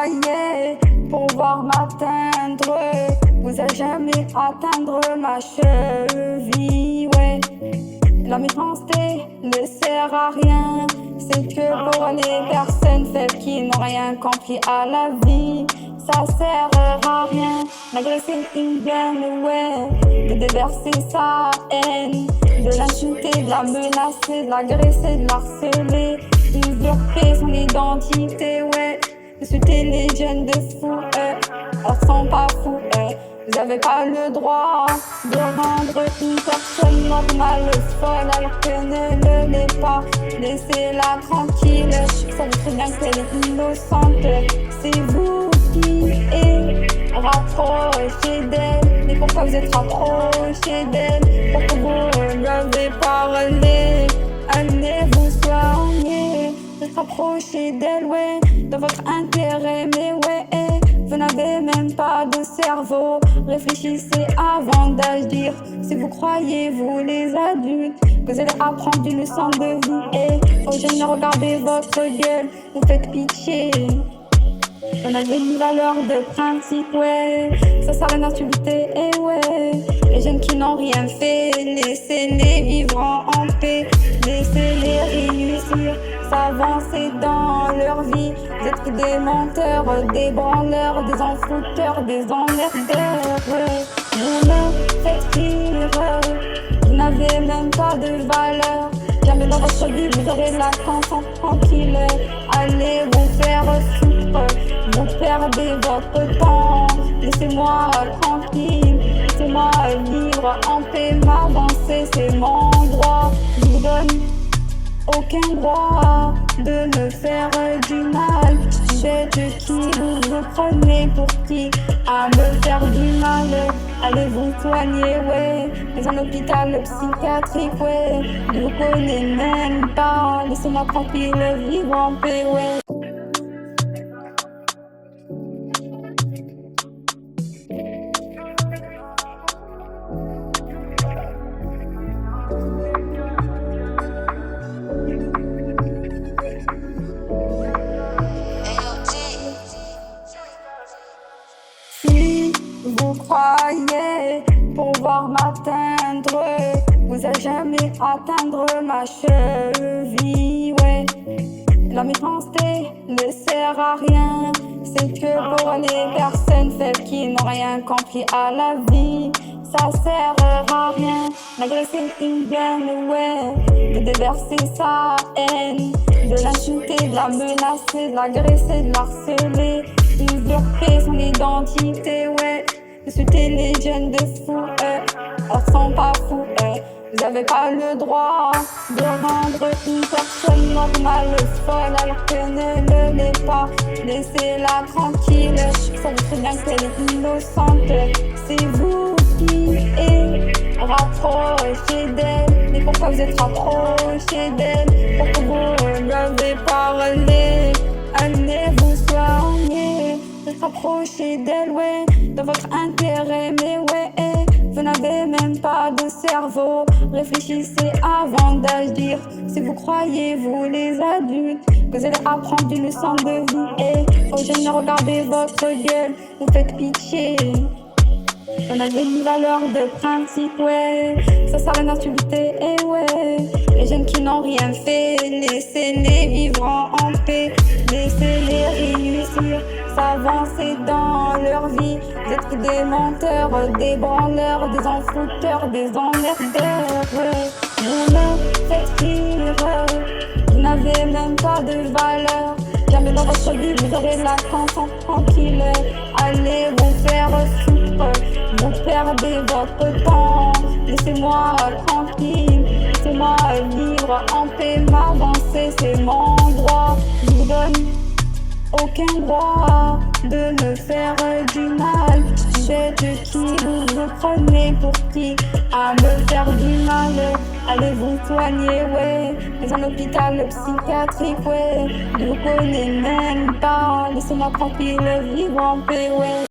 croyez pouvoir m'atteindre, vous allez jamais atteindre ma cheville, ouais. La méchanceté ne sert à rien, c'est que pour les personnes faibles qui n'ont rien compris à la vie, ça sert à rien. D'agresser une gaine, ouais, de déverser sa haine, de l'insulter, de la menacer, de l'agresser, de l'harceler, d'usurper son identité, ouais, d'insulter les jeunes de fous, elles sont pas fous, vous avez pas le droit de rendre une personne normale folle alors qu'elle ne l'est pas. Laissez-la tranquille, vous savez très bien qu'elle est innocente. C'est vous qui êtes rapproché d'elle. Mais pourquoi vous êtes rapproché d'elle? Pourquoi vous lui avez parlé? Allez vous soigner, vous êtes rapproché d'elle, ouais, dans votre intérêt, mais ouais, vous n'avez même pas de cerveau. Réfléchissez avant d'agir. Si vous croyez, vous les adultes, que vous allez apprendre une leçon de vie, et aux jeunes, regardez votre gueule, vous faites pitié. On avait une valeur de principe, ouais, ça sert à l'insulter, et ouais. Les jeunes qui n'ont rien fait, laissez-les vivre en paix, laissez-les réussir, s'avancer dans leur vie. Vous êtes que des menteurs, des branleurs, des enfouteurs, des emmerdeurs. Vous me faites rire, vous n'avez même pas de valeur. Jamais dans votre vie vous aurez la conscience tranquille. Allez vous faire foutre, vous perdez votre temps. Laissez-moi tranquille, laissez-moi vivre en paix, m'avancer, c'est mon droit. Je vous donne aucun droit de me faire du mal. Vous êtes qui, vous vous prenez pour qui? À me faire du mal. Allez vous soigner, ouais, dans un hôpital psychiatrique, ouais. Je vous connais même pas, laissez-moi tranquille, vivre en paix, ouais. Si vous croyez pouvoir m'atteindre, vous allez jamais atteindre ma cheville, ouais. La méchanceté ne sert à rien, c'est que pour les personnes faibles qui n'ont rien compris à la vie, ça sert à rien. D'agresser une gaine, ouais, de déverser sa haine, de l'insulter, de la menacer, de l'agresser, de l'harceler, d'usurper son identité, ouais, d'insulter les jeunes de fous, elles sont pas fous, vous avez pas le droit de rendre une personne normale folle alors qu'elle ne l'est pas. Laissez-la tranquille, vous savez très bien qu'elle est innocente. C'est vous qui êtes rapproché d'elle. Mais pourquoi vous êtes rapproché d'elle? Pourquoi vous lui avez parlé? Allez vous soigner, vous êtes rapproché d'elle, ouais, dans votre intérêt, mais ouais, vous n'avez même pas de cerveau. Réfléchissez avant d'agir. Si vous croyez, vous les adultes, que vous allez apprendre une leçon de vie, et aux jeunes, regardez votre gueule, vous faites pitié. On avait une valeur de principe, ouais, ça sert à l'insulter, et ouais. Les jeunes qui n'ont rien fait, laissez-les vivre en paix, laissez-les réussir, s'avancer dans leur vie. Vous êtes que des menteurs, des branleurs, des enfouteurs, des emmerdeurs. Vous me faites rire, vous n'avez même pas de valeur. Jamais dans votre vie vous aurez la conscience tranquille. Allez vous faire foutre, vous perdez votre temps. Laissez-moi tranquille, laissez-moi vivre en paix, m'avancer, c'est mon droit. Je vous donne aucun droit de me faire du mal. Vous êtes qui, vous vous prenez pour qui? À me faire du mal. Allez vous soigner, ouais, dans un hôpital psychiatrique, ouais. Je vous connais même pas, laissez-moi tranquille, vivre en paix, ouais.